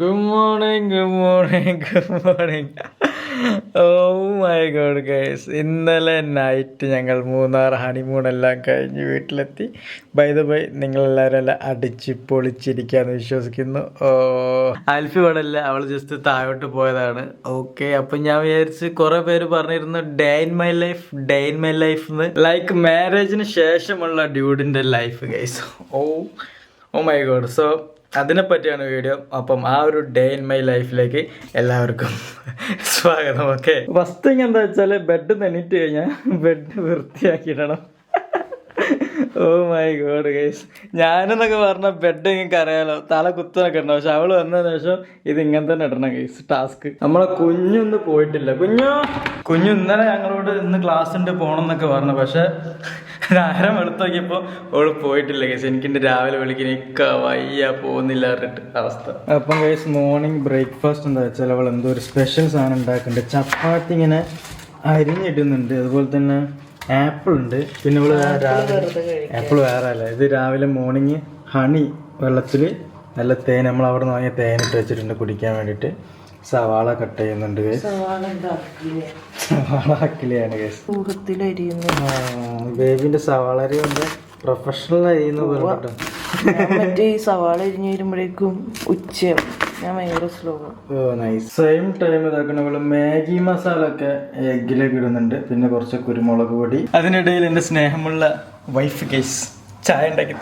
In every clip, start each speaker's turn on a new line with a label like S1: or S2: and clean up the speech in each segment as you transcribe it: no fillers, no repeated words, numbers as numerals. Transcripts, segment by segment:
S1: Good morning, good morning, good morning. Oh my god guys. ഇന്നലെ night ഞങ്ങൾ Munnar honeymoon എല്ലാം കഴിഞ്ഞ് വീട്ടിലെത്തി. ബൈ ദ ബൈ നിങ്ങളെല്ലാവരും എല്ലാം അടിച്ച് പൊളിച്ചിരിക്കാന്ന് വിശ്വസിക്കുന്നു. ആൽഫി ഇവിടെ അല്ല, അവൾ ജസ്റ്റ് താഴോട്ട് പോയതാണ്. ഓക്കെ, അപ്പം ഞാൻ വിചാരിച്ച് കുറെ പേര് പറഞ്ഞിരുന്നു ഡേ ഇൻ മൈ ലൈഫ് എന്ന്, ലൈക്ക് മാരേജിന് ശേഷമുള്ള ഡ്യൂഡിന്റെ life guys. Oh my god. So അതിനെ പറ്റിയാണ് വീഡിയോ. അപ്പം ആ ഒരു ഡേ ഇൻ മൈ ലൈഫിലേക്ക് എല്ലാവർക്കും സ്വാഗതം. ഓക്കെ, ഫസ്റ്റ് തിങ് എന്താ വെച്ചാൽ ബെഡ് തെന്നിട്ട് കഴിഞ്ഞാൽ ബെഡ് വൃത്തിയാക്കിയിടണം. ഓ മൈ ഗോഡ് ഗൈസ്, ഞാനെന്നൊക്കെ പറഞ്ഞ ബെഡ് നിങ്ങൾക്ക് അറിയാലോ, തല കുത്തനൊക്കെ ഉണ്ടാവും. പക്ഷെ അവള് വന്നതിന് ശേഷം ഇത് ഇങ്ങനെ തന്നെ ഇടണം ഗൈസ്. ടാസ്ക്. നമ്മളെ കുഞ്ഞൊന്നും പോയിട്ടില്ല. കുഞ്ഞു ഇന്നലെ ഞങ്ങളോട് ഇന്ന് ക്ലാസ് ഉണ്ട് പോകണം എന്നൊക്കെ പറഞ്ഞു. പക്ഷെ നേരം വെളുത്ത് നോക്കിയപ്പോൾ അവള് പോയിട്ടില്ല ഗൈസ്. എനിക്കെന്റെ രാവിലെ വിളിക്കുന്ന വയ്യ പോകുന്നില്ല പറഞ്ഞിട്ട് അവസ്ഥ. അപ്പം ഗൈസ് മോർണിംഗ് ബ്രേക്ക്ഫാസ്റ്റ് എന്താ വെച്ചാൽ അവൾ എന്തോ ഒരു സ്പെഷ്യൽ സാധനം ഉണ്ടാക്കുന്നുണ്ട്. ചപ്പാത്തി ഇങ്ങനെ അരിഞ്ഞിടുന്നുണ്ട്. അതുപോലെ തന്നെ ആപ്പിൾ ഉണ്ട്. പിന്നെ ഇവള് ആപ്പിൾ വേറെ അല്ല, ഇത് രാവിലെ മോർണിംഗ് ഹണി വെള്ളത്തിൽ നല്ല തേൻ, നമ്മൾ അവിടെ നിന്ന് വാങ്ങിയ തേനിട്ട് വെച്ചിട്ടുണ്ട് കുടിക്കാൻ വേണ്ടിയിട്ട്. സവാള കട്ട് ചെയ്യുന്നുണ്ട് ഗൈസ്. സവാള അക്കിളിയാണ് ഗൈസ്. ബേബിന്റെ സവാള അരി കൊണ്ട് പ്രൊഫഷണൽ അരിയെന്ന് പറഞ്ഞിട്ട്
S2: മറ്റേ ഈ സവാള അരിഞ്ഞു വരുമ്പോഴേക്കും ഉച്ചയാവും. ഞാൻ ഭയങ്കര സ്ലോ.
S1: സെയിം ടൈം ഇതാക്കണ മാഗി മസാല ഒക്കെ എഗ്ഗിലേക്ക് ഇടുന്നുണ്ട്. പിന്നെ കുറച്ച് കുരുമുളക് പൊടി. അതിനിടയിൽ എന്റെ സ്നേഹമുള്ള വൈഫ് ഗൈസ് ചായ ഉണ്ടാക്കി.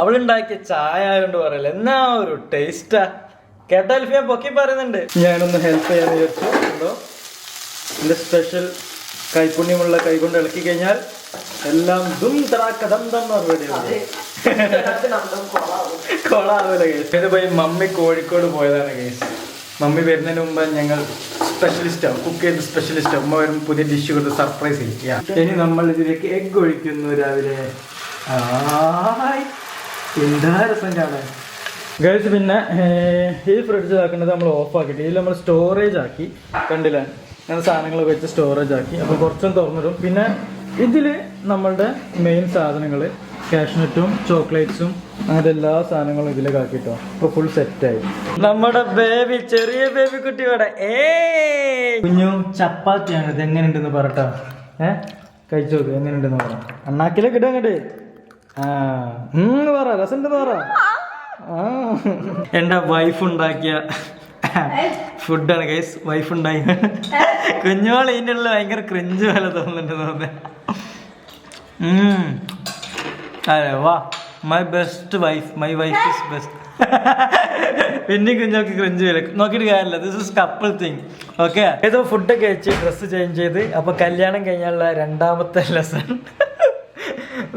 S1: അവളുണ്ടാക്കിയ ചായ ആയതുകൊണ്ട് പറയല്ല, എന്നാ ഒരു ടേസ്റ്റാ കേട്ടാ. അൽഫിയ പൊക്കി പറയുന്നുണ്ട്. ഞാനൊന്ന് ഹെൽപ്പ് ചെയ്യാന്ന് വിചാരിച്ചു. എന്റെ സ്പെഷ്യൽ കൈപ്പുണ്യമുള്ള കൈ കൊണ്ട് ഇളക്കി കഴിഞ്ഞാൽ എല്ലാം കൊളാവൂല ഗൈസ്. ഇത് പോയി മമ്മി കോഴിക്കോട് പോയതാണ് ഗൈസ്. മമ്മി വരുന്നതിന് മുമ്പ് ഞങ്ങൾ സ്പെഷ്യലിസ്റ്റാവും, കുക്ക് ചെയ്ത് സ്പെഷ്യലിസ്റ്റാവും. ഉമ്മ വരും പുതിയ ഡിഷ് കൊടുത്ത് സർപ്രൈസ് ചെയ്യും. ഇനി നമ്മൾ ഇതിലേക്ക് എഗ് ഒഴിക്കുന്നു രാവിലെ. എന്താ രസം കാണാൻ ഗൈസ്. പിന്നെ ഈ ഫ്രിഡ്ജ് ആക്കുന്നത് നമ്മൾ ഓഫ് ആക്കിയിട്ട് ഇതിൽ നമ്മൾ സ്റ്റോറേജ് ആക്കി, കണ്ടില്ല, അങ്ങനെ സാധനങ്ങളൊക്കെ വെച്ച് സ്റ്റോറേജ് ആക്കി. അപ്പോൾ കുറച്ചും തുറന്നിടും. പിന്നെ ഇതിൽ നമ്മളുടെ മെയിൻ സാധനങ്ങൾ കാഷ്നട്ടും ചോക്ലേറ്റ്സും അങ്ങനത്തെ എല്ലാ സാധനങ്ങളും ഇതിലേക്ക് ആക്കിട്ടോ. ഇപ്പോൾ ഫുൾ സെറ്റായി. നമ്മുടെ ബേബി, ചെറിയ ബേബി കുട്ടി ഇവിടെ. കുഞ്ഞു ചപ്പാത്തിയാണ്. ഇത് എങ്ങനെയുണ്ടെന്ന് പറട്ടോ. കഴിച്ചു നോക്ക് എങ്ങനെയുണ്ടെന്ന് പറ. അണ്ണാക്കിലേക്ക് ഇടും അങ്ങോട്ട്. പറ രസമുണ്ടെന്ന് പറ. എൻ്റെ വൈഫ് ഉണ്ടാക്കിയ ഫുഡാണ് ഗൈസ്. വൈഫ് ഉണ്ടായി. കുഞ്ഞോൾ ഇതിൻ്റെ ഉള്ള ഭയങ്കര ക്രിഞ്ച് പോലെ തോന്നുന്നുണ്ട്. അതെ വാ, my best wife, my wife is best. പിന്നെ കുഞ്ഞോക്ക് ക്രിഞ്ച് വരും. നോക്കിയിട്ട് കാര്യമില്ല, this is couple thing. Okay, ഏതോ ഫുഡൊക്കെ വെച്ച് ഡ്രസ്സ് ചേഞ്ച് ചെയ്ത്. അപ്പൊ കല്യാണം കഴിഞ്ഞാലുള്ള രണ്ടാമത്തെ ലെസൺ,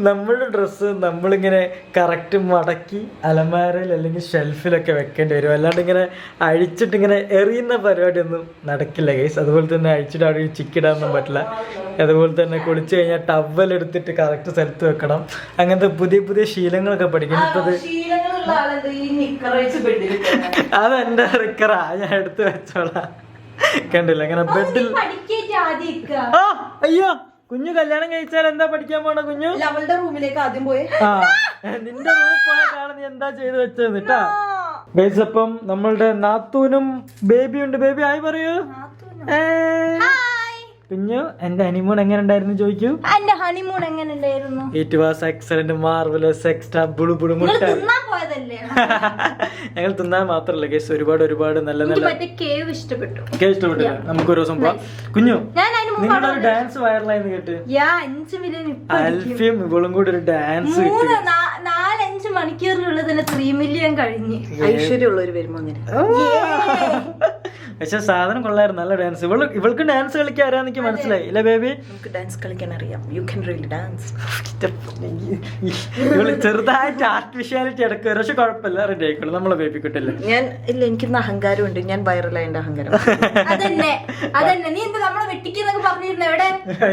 S1: നമ്മളുടെ ഡ്രസ്സ് നമ്മളിങ്ങനെ കറക്റ്റ് മടക്കി അലമാരയിൽ അല്ലെങ്കിൽ ഷെൽഫിലൊക്കെ വെക്കേണ്ടി വരും. അല്ലാണ്ട് ഇങ്ങനെ അഴിച്ചിട്ട് ഇങ്ങനെ എറിയുന്ന പരിപാടിയൊന്നും നടക്കില്ല ഗൈസ്. അതുപോലെ തന്നെ അഴിച്ചിട്ട് അവിടെ ചിക്കിടാനൊന്നും പറ്റില്ല. അതുപോലെ തന്നെ കുളിച്ച് കഴിഞ്ഞാൽ ടവലെടുത്തിട്ട് കറക്റ്റ് സ്ഥലത്ത് വെക്കണം. അങ്ങനത്തെ പുതിയ പുതിയ ശീലങ്ങളൊക്കെ പഠിക്കണം. ഇപ്പത് അതെന്റെ റിക്കറാ, ഞാൻ എടുത്ത് വെച്ചോളാം. കണ്ടില്ല അങ്ങനെ ബെഡിൽ. അയ്യോ, കുഞ്ഞു കല്യാണം കഴിച്ചാൽ എന്താ പഠിക്കാൻ പോണ കുഞ്ഞു?
S2: അവളുടെ റൂമിലേക്ക് ആദ്യം പോയി.
S1: നിന്റെ റൂം പോയതാണ് നീ എന്താ ചെയ്ത് വെച്ചത് കേട്ടാ ഗൈസ്. അപ്പം നമ്മളുടെ നാത്തൂനും ബേബിയുണ്ട്. ബേബി ആയി പറയൂ. കുഞ്ഞു, എന്റെ ഹണിമൂൺ എങ്ങനെ ഉണ്ടായിരുന്നു ചോദിക്കൂ.
S2: എന്റെ ഹണിമൂൺ എങ്ങനെ ഉണ്ടായിരുന്നു?
S1: It was excellent, marvellous, extra ബുളു ബുളു മുട്ട. ഞങ്ങൾ തിന്നാൻ മാത്രല്ല ഗൈസ്, ഒരുപാട് നല്ല നല്ല
S2: കേവ് ഇഷ്ടപ്പെട്ടു.
S1: ഇഷ്ടപ്പെട്ടില്ല. നമുക്ക് ഒരു ദിവസം പോവാം. കുഞ്ഞു, നിങ്ങളുടെ ഒരു ഡാൻസ് വൈറലായെന്ന് കേട്ട്. അൽഫിയും ഇവളും കൂടി ഒരു ഡാൻസ്
S2: 4-5 മണിക്കൂറിനുള്ളിൽ തന്നെ 3 മില്യൺ കഴിഞ്ഞ്. ഐശ്വര്യമുള്ളവര് വരുമ്പോ അങ്ങനെ.
S1: പക്ഷെ സാധനം കൊള്ളായിരുന്നു, നല്ല ഡാൻസ്. ഇവൾക്ക് ഡാൻസ് കളിക്കാൻ അറിയാമെന്ന് മനസ്സിലായി അല്ലേ ബേബി?
S2: നമുക്ക് ഡാൻസ് കളിക്കാൻ അറിയാം. You can really dance.
S1: ഇവള് ചെറുതായിട്ട് ആർട്ടിഫിഷ്യാലിറ്റി ഇടയ്ക്ക്, പക്ഷെ കുഴപ്പമില്ല, റെഡി ആയിക്കോളൂ. നമ്മളെ ബേബി കിട്ടില്ല.
S2: ഞാൻ ഇല്ല, എനിക്കിന്ന് അഹങ്കാരമുണ്ട്. ഞാൻ വൈറലായ അഹങ്കാരം.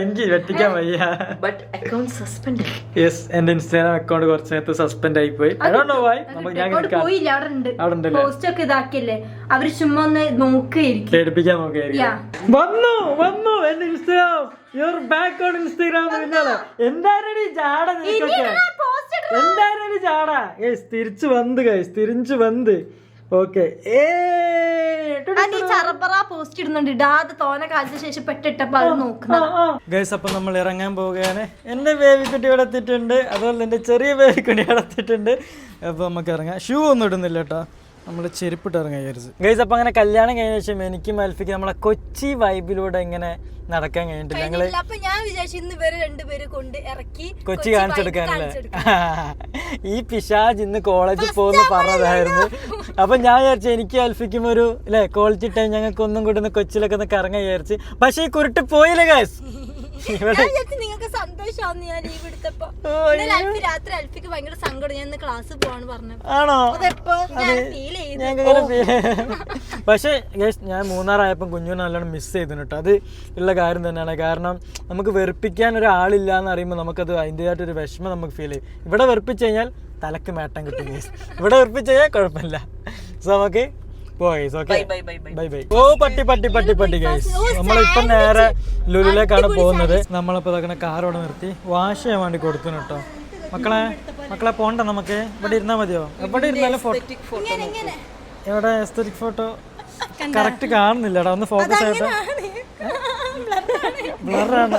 S1: എനിക്ക് വെട്ടിക്കാൻ വയ്യ.
S2: But account suspend.
S1: യെസ്, എന്റെ ഇൻസ്റ്റാഗ്രാം അക്കൗണ്ട് കുറച്ച് നേരത്തെ സസ്പെൻഡ് ആയി പോയി.
S2: പോയില്ല, അവിടെ ഉണ്ട്. പോസ്റ്റ് ഒക്കെ ഇതാക്കിയല്ലേ. അവര് ചുമ്മാ ഒന്ന് നോക്കുകയായിരിക്കും.
S1: പേടിപ്പിക്കാൻ നോക്കിയായിരിക്കും. വന്നു എന്റെ Instagram, your back on Instagram. എന്തായാലും ചാട, എന്തായാലും ചാട. തിരിച്ചു വന്ന് ഓക്കെ.
S2: പോസ്റ്റ് ഇടുന്നുണ്ട്, ഇടാതെ തോനെ കാലത്തിന് ശേഷം പെട്ടിട്ടപ്പോ അത് നോക്കുന്നത്.
S1: ഗൈസ്, അപ്പൊ നമ്മൾ ഇറങ്ങാൻ പോവുകയാണ്. എന്റെ ബേബിക്കുട്ടി ഇവിടെ എത്തിയിട്ടുണ്ട്, അതുപോലെ എന്റെ ചെറിയ ബേബിക്കുട്ടി ഇവിടെ എത്തിയിട്ടുണ്ട്. അപ്പൊ നമുക്ക് ഇറങ്ങാം. ഷൂ ഒന്നും ഇടുന്നില്ല കേട്ടോ, നമ്മൾ ചെരുപ്പിട്ട് ഇറങ്ങാൻ വിചാരിച്ചു. ഗൈസ്, അപ്പൊ അങ്ങനെ കല്യാണം കഴിഞ്ഞ ശേഷം എനിക്കും അൽഫിക്ക് നമ്മളെ കൊച്ചി വൈബിലൂടെ ഇങ്ങനെ നടക്കാൻ കഴിഞ്ഞിട്ടില്ല. ഞങ്ങള് കൊച്ചി കാണിച്ചെടുക്കാനല്ലേ. ഈ പിശാജ് ഇന്ന് കോളേജിൽ പോകുന്ന പറഞ്ഞതായിരുന്നു. അപ്പൊ ഞാൻ വിചാരിച്ചു എനിക്ക് അൽഫിക്കും ഒരു ക്വാളിറ്റി ടൈം ഞങ്ങൾക്ക് ഒന്നും കൂടി ഒന്ന് കൊച്ചിയിലൊക്കെ ഒന്ന് കറങ്ങാൻ വിചാരിച്ചു. പക്ഷെ ഈ കുരുട്ട് പോയില്ല ഗൈസ്.
S2: നിങ്ങൾക്ക് സന്തോഷമാവുന്നു ഞാൻ ലീവ് എടുത്തപ്പോ. രാത്രി അൽഫിക്ക് ഭയങ്കര സങ്കടം, ഞാൻ ഇന്ന് ക്ലാസ് പോവാണ് പറഞ്ഞു.
S1: ആണോ? പക്ഷെ ഞാൻ മൂന്നാറായപ്പം കുഞ്ഞുവിനെ നല്ലോണം മിസ് ചെയ്തു കേട്ടോ. അത് ഉള്ള കാര്യം തന്നെയാണ്. കാരണം നമുക്ക് വെറുപ്പിക്കാൻ ഒരാളില്ല എന്ന് അറിയുമ്പോൾ നമുക്കത് അതിൻ്റെതായിട്ടൊരു വിഷമം നമുക്ക് ഫീൽ ചെയ്യും. ഇവിടെ വെറുപ്പിച്ച് കഴിഞ്ഞാൽ തലക്ക് മേട്ടം കിട്ടും ഗൈസ്, ഇവിടെ വെറുപ്പിച്ച് കഴിഞ്ഞാൽ കുഴപ്പമില്ല. സോ നമുക്ക് ഓ പട്ടി ഗൈസ്. നമ്മളിപ്പം നേരെ ലുലുവിലേക്കാണ് പോകുന്നത്. നമ്മളിപ്പോ ഇതൊക്കെ കാറോടെ നിർത്തി വാഷ് ചെയ്യാൻ വേണ്ടി കൊടുത്തു കേട്ടോ. മക്കളെ പോണ്ട, നമുക്ക് ഇവിടെ ഇരുന്നാ മതിയോ? എവിടെ ഇരുന്നാലും ഫോട്ടോ, എവിടെ എസ്തെറ്റിക് ഫോട്ടോ കറക്റ്റ് കാണുന്നില്ലടാ, ഒന്ന് ഫോക്കസ് ആയിട്ട്. ബ്ലറാണ്.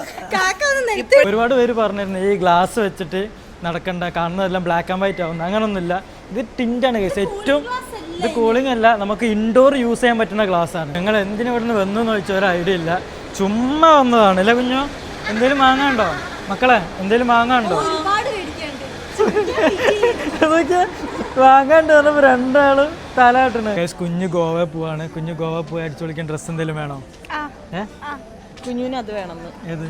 S1: ഒരുപാട് പേര് പറഞ്ഞിരുന്നു ഈ ഗ്ലാസ് വെച്ചിട്ട് നടക്കണ്ട, കാണുന്നതെല്ലാം ബ്ലാക്ക് ആൻഡ് വൈറ്റ് ആവുന്നു. അങ്ങനൊന്നുമില്ല, ഇത് ടിൻ്റാണ് ഗൈസ്. ഏറ്റവും ഇത് കൂളിംഗ് അല്ല, നമുക്ക് ഇൻഡോർ യൂസ് ചെയ്യാൻ പറ്റുന്ന ഗ്ലാസ് ആണ്. ഞങ്ങൾ എന്തിനും ഇവിടെ നിന്ന് വന്നു എന്ന് ചോദിച്ചാൽ ഒരു ഐഡിയ ഇല്ല, ചുമ്മാ വന്നതാണ് അല്ലേ കുഞ്ഞോ? എന്തേലും വാങ്ങാണ്ടോ മക്കളെ? എന്തേലും വാങ്ങാണ്ടോ? അതൊക്കെ വാങ്ങാണ്ട് പറഞ്ഞപ്പോ രണ്ടാളും തലാട്ടണ്. കുഞ്ഞു ഗോവ പോവാണ്. കുഞ്ഞു ഗോവ പോയി അടിച്ചു വിളിക്കാൻ ഡ്രസ്സ് എന്തെങ്കിലും വേണോ?
S2: കുഞ്ഞിന് അത് വേണം.
S1: ഏത്?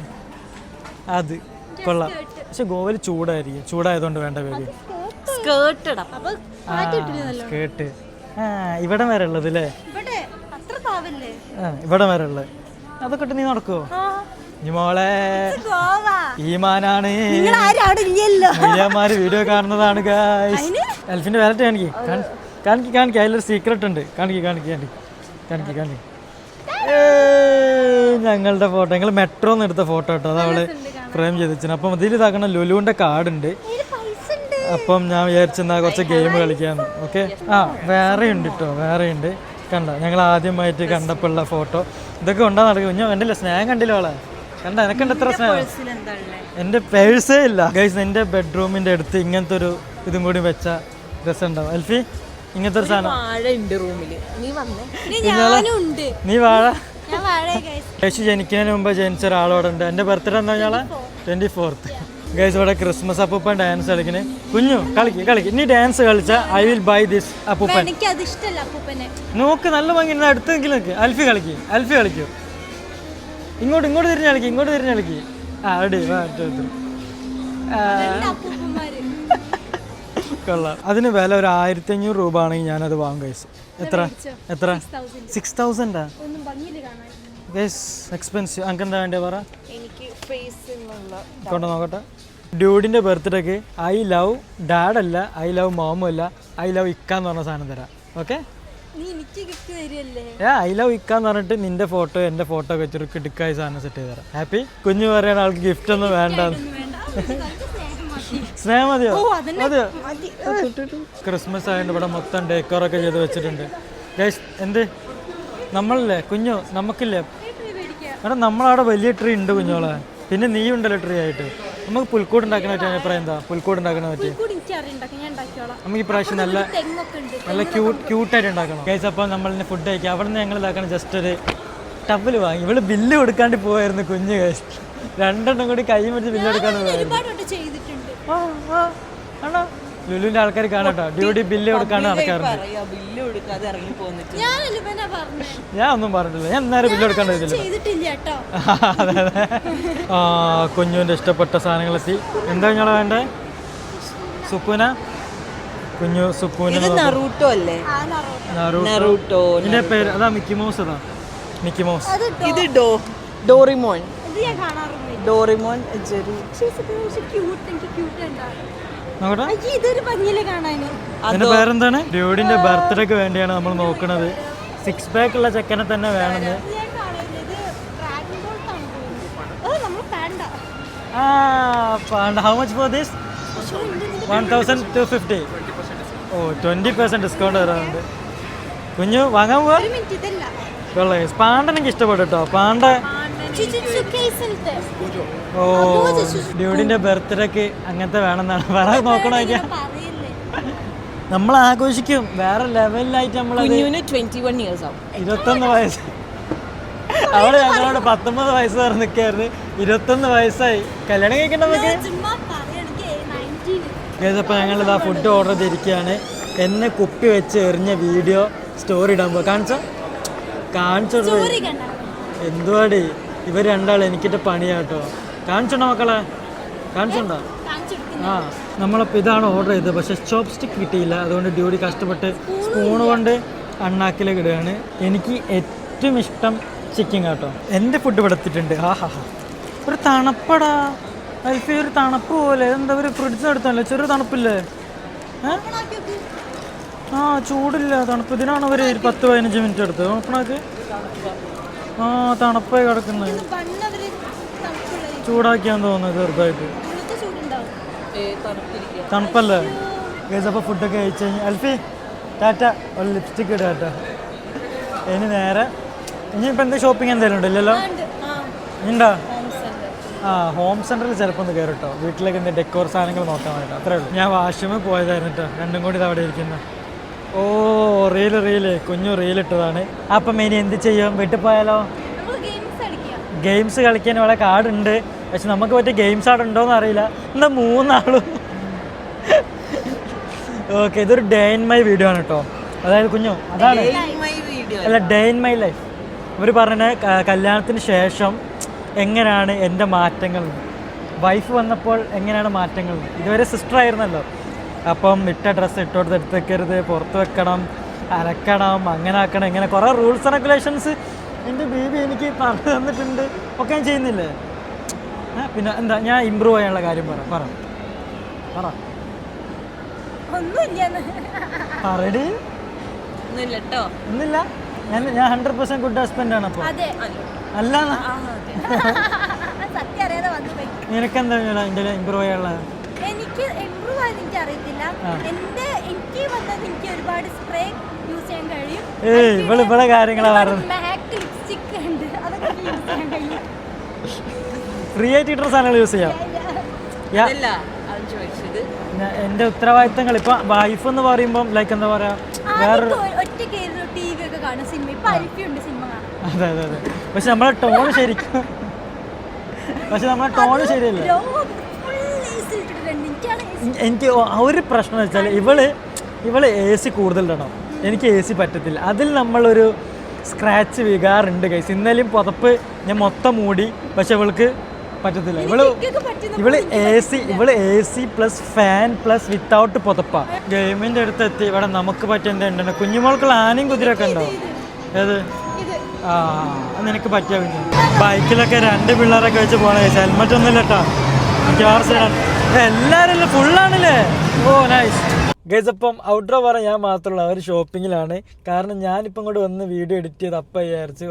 S1: അത് കൊള്ളാം. പക്ഷെ ഗോവയിൽ ചൂടായിരിക്കും, ചൂടായതുകൊണ്ട് വേണ്ട ബേബി. സ്കേർട്ട് ഇവിടെ വരെ ഉള്ളത് അല്ലേ? ഇവിടെ വരെ ഉള്ളത് അതൊക്കെ ഇട്ട് നീ നടക്കുവോ? മോളെ ഈമാനാണ്, മീഡിയമാര് വീഡിയോ കാണുന്നതാണ് ഗായ്സ്. എൽഫിന്റെ വാലറ്റ് കാണിക്ക്, അതിലൊരു സീക്രട്ട് ഉണ്ട്. കാണിക്ക്. ഞങ്ങളുടെ ഫോട്ടോ, ഞങ്ങൾ മെട്രോന്ന് എടുത്ത ഫോട്ടോ കേട്ടോ, അത് അവള് ഫ്രെയിം ചെയ്ത് വെച്ചു. അപ്പം ഇതിൽ ഇതാക്കണ ലുലുവിന്റെ കാർഡുണ്ട്. അപ്പം ഞാൻ വിചാരിച്ചെന്നാ കുറച്ച് ഗെയിം കളിക്കാന്ന്. ഓക്കെ. വേറെ ഉണ്ട് കേട്ടോ, വേറെ ഉണ്ട്. കണ്ട, ഞങ്ങൾ ആദ്യമായിട്ട് കണ്ടപ്പോഴുള്ള ഫോട്ടോ ഇതൊക്കെ ഉണ്ടാ നടക്കും. ഞാൻ കണ്ടില്ല, സ്നേഹം കണ്ടില്ല അവളെ. കണ്ട, എനക്കുണ്ട് എത്ര സ്നേഹം. എൻ്റെ പേഴ്സേ ഇല്ല ഗൈസ്. എൻ്റെ ബെഡ്റൂമിൻ്റെ അടുത്ത് ഇങ്ങനത്തെ ഒരു ഇതും കൂടി വെച്ച രസം ഉണ്ടാവും. എൽഫി, ഇങ്ങനത്തെ ഒരു സാധനം നീ വാഴ. യേശു ജനിക്കുന്നതിന് മുമ്പ് ജനിച്ച ഒരാളോടെ ഉണ്ട്. എൻ്റെ ബർത്ത്ഡേ എന്താ പറഞ്ഞാൽ 24th. ഗൈസ്, ഇവിടെ ക്രിസ്മസ് അപ്പൂപ്പൻ ഡാൻസ് കളിക്കണേ. കുഞ്ഞു കളിക്ക്. നീ ഡാൻസ് കളിച്ച ഐ വിൽ ബൈ ദിസ് അപ്പൂപ്പൻ. നോക്ക്, നല്ല ഭംഗി. അടുത്ത് നിൽക്ക്. അൽഫി കളിക്കൂ. ഇങ്ങോട്ട് തിരിഞ്ഞ് കളിക്ക്. റെഡി. കൊള്ളാം. അതിന് വില ഒരു 1500 രൂപ ആണെങ്കിൽ ഞാനത് വാങ്ങും ഗൈസ്. എത്ര 6000 ഗൈസ്? എക്സ്പെൻസീവ്. അനക്ക് എന്താ വേണ്ടേ പറ? കൊണ്ട് നോക്കട്ടെ. ഡ്യൂഡിന്റെ ബർത്ത്ഡേക്ക് ഐ ലവ് ഡാഡ് അല്ല, ഐ ലവ് മോമും അല്ല, ഐ ലവ് ഇക്കാന്ന് പറഞ്ഞ സാധനം തരാം. ഓക്കെ? ഐ ലവ് ഇക്കാന്ന് പറഞ്ഞിട്ട് നിന്റെ ഫോട്ടോ എൻ്റെ ഫോട്ടോ വെച്ചൊരു കിടുക്കായി സാധനം സെറ്റ് ചെയ്ത് തരാം. ഹാപ്പി? കുഞ്ഞു പറയണ ആൾക്ക് ഗിഫ്റ്റ് ഒന്നും വേണ്ട. സ്നേഹം മതിയോ? ക്രിസ്മസ് ആയതുകൊണ്ട് ഇവിടെ മൊത്തം ഡെക്കോറൊക്കെ ചെയ്ത് വെച്ചിട്ടുണ്ട് ഗൈസ്. എന്ത് നമ്മളല്ലേ കുഞ്ഞു, നമുക്കില്ലേ എടാ, നമ്മളവിടെ വലിയ ട്രീ ഉണ്ട് കുഞ്ഞോളെ. പിന്നെ നീ ഉണ്ടല്ലോ ട്രീ ആയിട്ട്. നമുക്ക് പുൽക്കൂട് ഉണ്ടാക്കുന്ന പറ്റിയ അഭിപ്രായം എന്താ? പുൽക്കൂട് ഉണ്ടാക്കുന്ന പറ്റി നമുക്ക് ഇപ്രാവശ്യം നല്ല ക്യൂട്ടായിട്ട് ഉണ്ടാക്കണം ഗൈസ്. അപ്പോൾ നമ്മളിന്ന് ഫുഡ് കഴിക്കാം. അവിടെ നിന്ന് ഞങ്ങൾ ഇതാക്കണം ജസ്റ്റ് ഒരു ടവൽ വാങ്ങി. ഇവള് ബില്ല് കൊടുക്കാണ്ട് പോയായിരുന്നു കുഞ്ഞു ഗൈസ്. രണ്ടെണ്ണം കൂടി കൈ പിടിച്ച് ബില്ല് കൊടുക്കാണ്ട് പോയായിരുന്നു. ആണോ? ലുലുവിന്റെ ആൾക്കാർ കാണട്ടോ, ഡ്യൂട്ടി ബില്ല് കൊടുക്കാണ്ട് നടക്കാറുണ്ട്. ഞാൻ ഒന്നും പറഞ്ഞിട്ടില്ല, ഞാൻ നേരെ ബില്ല് കൊടുക്കാണ്ട് വരില്ല. കുഞ്ഞുവിന്റെ ഇഷ്ടപ്പെട്ട സാധനങ്ങളെത്തി. എന്താ നിങ്ങളെ വേണ്ടേ? സുപ്പൂന കുഞ്ഞു സുപ്പൂന നറൂട്ടോ. ഇതിന്റെ പേര് അതാ മിക്കി മൗസ്. അതാ മിക്കി മൗസ്.
S3: ഇത് ഡോറിമോൻ.
S1: അതിന്റെ പേരെന്താണ്? ഡ്യൂഡിന്റെ ബർത്ത്ഡേക്ക് വേണ്ടിയാണ് നമ്മൾ നോക്കുന്നത്. സിക്സ് പാക്ക് ഉള്ള ചെക്കനെ തന്നെ വേണമെന്ന്.
S2: ഞാൻ കാണുന്നത് ഡ്രാഗൺ ബോൾട്ട് ആണ് തോന്നുന്നു. ഓ നമ്മൾ panda.
S1: How much for this? 1250. ഓ 20% ഡിസ്കൗണ്ട് വരാറുണ്ട്. കുഞ്ഞു വാങ്ങാൻ പോവാ?
S2: ഒരു മിനിറ്റ് ഇതല്ല.
S1: കൊള്ളാം. പാണ്ട എനിക്ക് ഇഷ്ടപ്പെട്ടു കേട്ടോ. പാണ്ട ഓ ഡ്യൂഡിന്റെ ബർത്ത്ഡേക്ക് അങ്ങനത്തെ വേണമെന്നാണ് പറയാൻ നോക്കണോക്കാ. നമ്മൾ ആഘോഷിക്കും വേറെ ലെവലിലായിട്ട് നമ്മളത്.
S3: 21 years ആവും.
S1: 21 വയസ്സ്. അവിടെ ഞങ്ങളോട് 19 വയസ്സ് പറഞ്ഞ് നിൽക്കായിരുന്നു. 21 വയസ്സായി. കല്യാണം കഴിക്കണ്ട നമുക്ക്. അപ്പോൾ ഞങ്ങളിതാ ഫുഡ് ഓർഡർ ചെയ്തിരിക്കുകയാണ്. എന്നെ കുപ്പി വെച്ച് എറിഞ്ഞ വീഡിയോ സ്റ്റോറി ഇടാൻ പോകാം. കാണിച്ചോ എന്തുവാടി ഇവർ രണ്ടാൾ എനിക്കിട്ട് പണിയാട്ടോ. കാണിച്ചോണ്ടോ മക്കളെ? കാണിച്ചോണ്ടോ? ആ നമ്മളപ്പോൾ ഇതാണ് ഓർഡർ ചെയ്തത്. പക്ഷേ ചോപ്പ് സ്റ്റിക്ക് കിട്ടിയില്ല. അതുകൊണ്ട് ഡ്യൂട്ടി കഷ്ടപ്പെട്ട് സ്പൂൺ കൊണ്ട് അണ്ണാക്കിലേക്ക് ഇടുകയാണ്. എനിക്ക് ഏറ്റവും ഇഷ്ടം ചിക്കൻ കേട്ടോ. എൻ്റെ ഫുഡ് ഇവിടെ എത്തിയിട്ടുണ്ട്. ഒരു തണുപ്പടാ അൽഫി, ഒരു തണുപ്പ് പോലെ. എന്താ ഒരു ഫ്രിഡ്ജിന് എടുത്തല്ലേ ചെറിയ തണുപ്പില്ലേ? ചൂടില്ല, തണുപ്പ്. ഇതിനാണ് അവർ 10-15 മിനിറ്റ് എടുത്തത്. ഓപ്പണാക്ക്. തണുപ്പായി കിടക്കുന്നത്. ചൂടാക്കിയാന്ന് തോന്നുന്നത് ചെറുതായിട്ട്. തണുപ്പല്ലേ ഗൈസ്? അപ്പോൾ ഫുഡൊക്കെ കഴിച്ച് കഴിഞ്ഞ് അൽഫി ടാറ്റ. ഒരു ലിപ്സ്റ്റിക്ക് ഇടുക കേട്ടോ. ഇനി നേരെ ഇനിയിപ്പോൾ എന്താ ഷോപ്പിംഗ് എന്തെങ്കിലും ഉണ്ടല്ലോ? ഉണ്ടോ? ഹോം സെൻറ്ററിൽ ചിലപ്പോൾ ഒന്ന് കയറി കേട്ടോ. വീട്ടിലേക്ക് എന്തെങ്കിലും ഡെക്കോർ സാധനങ്ങൾ നോക്കാൻ വേണ്ടിയിട്ട്. അത്രേ ഉള്ളൂ. ഞാൻ വാഷ്റൂമിൽ പോയതായിരുന്നു കേട്ടോ. രണ്ടും കൂടി ഇത് അവിടെ ഇരിക്കുന്നത്. ഓ റീല് കുഞ്ഞു റീലിട്ടതാണ്. അപ്പം ഇനി എന്ത് ചെയ്യും? വീട്ടിൽ പോയാലോ? ഗെയിംസ് കളിക്കാൻ ഇവിടെ കാർഡുണ്ട്. പക്ഷെ നമുക്ക് പറ്റിയ ഗെയിംസ് അവിടെ ഉണ്ടോയെന്ന് അറിയില്ല. എന്താ 3 ആളും. ഓക്കെ, ഇതൊരു ഡേ ഇൻ മൈ വീഡിയോ ആണ് കേട്ടോ. അതായത് കുഞ്ഞു അതാണ് അല്ല ഡേ ഇൻ മൈ ലൈഫ്. ഇവർ പറഞ്ഞ കല്യാണത്തിന് ശേഷം എങ്ങനെയാണ് എൻ്റെ മാറ്റങ്ങൾ, വൈഫ് വന്നപ്പോൾ എങ്ങനെയാണ് മാറ്റങ്ങൾ. ഇതുവരെ സിസ്റ്റർ ആയിരുന്നല്ലോ. അപ്പം ഇട്ട ഡ്രസ്സ് ഇട്ടോട്ട് എടുത്ത് വെക്കരുത്, പുറത്ത് വെക്കണം, അലക്കണം, അങ്ങനെ ആക്കണം, ഇങ്ങനെ കുറേ റൂൾസ് ആൻഡ് റെഗുലേഷൻസ് എൻ്റെ ബേബി എനിക്ക് പറഞ്ഞു തന്നിട്ടുണ്ട്. ഒക്കെ ഞാൻ ചെയ്യുന്നില്ലേ? പിന്നെ എന്താ ഞാൻ ഇമ്പ്രൂവ് ചെയ്യാനുള്ള കാര്യം പറ പറയടി. ഒന്നുമില്ല. ഞാൻ 100% ഗുഡ് ഹസ്ബൻഡ് ആണ്. അപ്പോൾ അല്ല നിനക്കെന്താ എൻ്റെ ഇമ്പ്രൂവ് ചെയ്യാനുള്ളത്?
S2: എനിക്ക് ഇമ്പ്രൂവ് ആയത് എനിക്ക് അറിയത്തില്ല. എനിക്ക് വന്നത് എനിക്ക് ഒരുപാട് സ്പ്രേ യൂസ് ചെയ്യാൻ കഴിയും.
S1: ഇവിടെ കാര്യങ്ങളാണ് പറഞ്ഞത്.
S2: ലിപ്സ്റ്റിക് ഉണ്ട്, അതൊക്കെ യൂസ് ചെയ്യാൻ കഴിയും.
S1: ഫ്രീ ആയിട്ട് ഇട്ട സാധനങ്ങൾ യൂസ് ചെയ്യാം. എൻ്റെ ഉത്തരവാദിത്തങ്ങൾ ഇപ്പൊ വൈഫ് എന്ന് പറയുമ്പോൾ ലൈക്ക് എന്താ പറയാ, വേറെ അതെ. പക്ഷെ നമ്മളെ ടോണ് ശരിക്കും ശരിയല്ല. എനിക്ക് ഒരു പ്രശ്നം വെച്ചാൽ ഇവള് AC കൂടുതലിടണം. എനിക്ക് AC പറ്റത്തില്ല. അതിൽ നമ്മളൊരു സ്ക്രാച്ച് വീകാറുണ്ട് ഗൈസ്. ഇന്നലെയും പുതപ്പ് ഞാൻ മൊത്തം മൂടി, പക്ഷെ ഇവൾക്ക് പറ്റത്തില്ല. ഇവള് AC plus fan plus without പുതപ്പാ. ഗെയിമിൻ്റെ അടുത്ത് എത്തി. ഇവിടെ നമുക്ക് പറ്റിയ എന്തുണ്ട്? കുഞ്ഞുമോൾക്കുള്ള ആനയും കുതിരയൊക്കെ ഉണ്ടോ? ഏത്? നിനക്ക് പറ്റിയ കുഞ്ഞു ബൈക്കിലൊക്കെ 2 പിള്ളേരൊക്കെ വെച്ച് പോകണേ. ഹെൽമെറ്റ് ഒന്നുമില്ല കേട്ടോ. എല്ലാവരും ഫുള്ളാണല്ലേ? ഓ നൈസ് ഗൈസ്. അപ്പം ഔട്ട്ഡോർ പറയാൻ ഞാൻ മാത്രമല്ല, അവർ ഷോപ്പിങ്ങിലാണ്. കാരണം ഞാനിപ്പം ഇങ്ങോട്ട് വന്ന് വീഡിയോ എഡിറ്റ് ചെയ്ത് അപ്പം വിചാരിച്ച്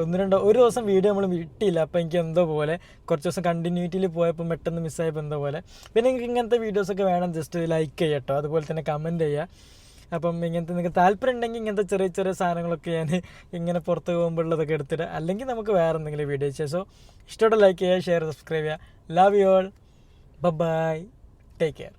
S1: ഒരു ദിവസം വീഡിയോ നമ്മൾ വിട്ടില്ല. അപ്പം എനിക്ക് എന്തോ പോലെ കുറച്ച് ദിവസം കണ്ടിന്യൂറ്റിയിൽ പോയപ്പോൾ പെട്ടെന്ന് മിസ്സായപ്പോൾ എന്തോ പോലെ. പിന്നെ നിങ്ങൾക്ക് ഇങ്ങനത്തെ വീഡിയോസൊക്കെ വേണം, ജസ്റ്റ് ലൈക്ക് ചെയ്യട്ടോ, അതുപോലെ തന്നെ കമൻറ്റ് ചെയ്യുക. അപ്പം ഇങ്ങനത്തെ നിങ്ങൾക്ക് താല്പര്യം ഉണ്ടെങ്കിൽ ഇങ്ങനത്തെ ചെറിയ സാധനങ്ങളൊക്കെ ഞാൻ ഇങ്ങനെ പുറത്ത് പോകുമ്പോൾ ഉള്ളതൊക്കെ എടുത്തിട്ട്, അല്ലെങ്കിൽ നമുക്ക് വേറെ എന്തെങ്കിലും വീഡിയോ ചെയ്യാം. സോ ഇഷ്ടത്തോടെ ലൈക്ക് ചെയ്യുക, ഷെയർ, സബ്സ്ക്രൈബ് ചെയ്യുക. Love you all. Bye. Take care.